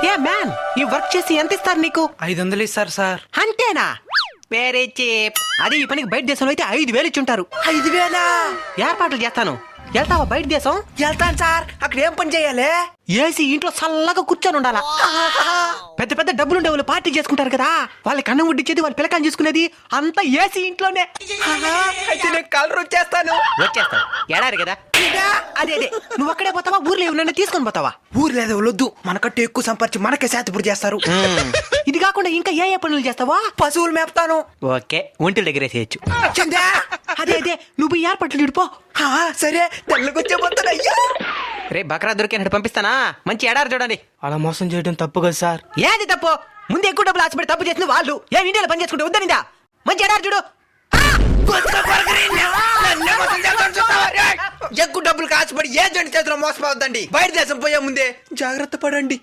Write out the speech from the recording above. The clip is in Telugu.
ఏ మ్యాన్, ఈ వర్క్ చేసి ఎంత ఇస్తారు నీకు? 500 ఇస్తారు సార్. అంతేనా? వేరే చీప్. అదే ఈ పనికి బయట దేశంలో అయితే 5,000 ఇచ్చుంటారు. 5,000? ఏర్పాట్లు చేస్తాను. వెళ్తావా బయట దేశం? వెళ్తాను సార్. అక్కడ ఏం పని చేయాలి? ఏసీ ఇంట్లో చల్లగా కూర్చొని ఉండాలా. పెద్ద పెద్ద డబ్బులుండే వాళ్ళు పార్టీ చేసుకుంటారు కదా, వాళ్ళకి అన్నం వడ్డించేది, వాళ్ళ పిల్లకాన్ని చూసుకునేది అంతా ఏసీ ఇంట్లోనే. అయితే నేను కలర్ వచ్చేస్తాను. వచ్చేస్తావు, ఎడారు కదా. అదే అదే, నువ్వు అక్కడే పోతావా, ఊర్లో ఏమన్నా తీసుకొని పోతావా? ఊరు లేదు వద్దు, మనకంటే ఎక్కువ సంపర్చి మనకే శాతపూర్ చేస్తారు. ఇది కాకుండా ఇంకా ఏ పనులు చేస్తావా? పశువులు మేపుతాను. ఓకే, ఒంటిల దగ్గర వేసేయచ్చు. చందా, అదే అదే, నువ్వు ఏర్పాట్లు ఇడిపో. సరే తెల్లకొచ్చే పోతాను. అయ్యా రే బకరా దొరికినట్టు పంపిస్తానా? మంచి ఎడారు చూడండి. అలా మోసం చేయడం తప్పు కదా సార్. ఏది తప్పు? ముందు ఎక్కువ డబ్బులు ఆశపడి తప్పు చేసిన వాళ్ళు ఏం ఇండియాలో పని చేసుకుంటే వద్దనిందా? మంచి ఎడారు చూడు. ఎక్కువ డబ్బులు కాసుపడి ఏ జంటి చేతిలో మోసపోవద్దండి. బయట దేశం పోయే ముందే జాగ్రత్త పడండి.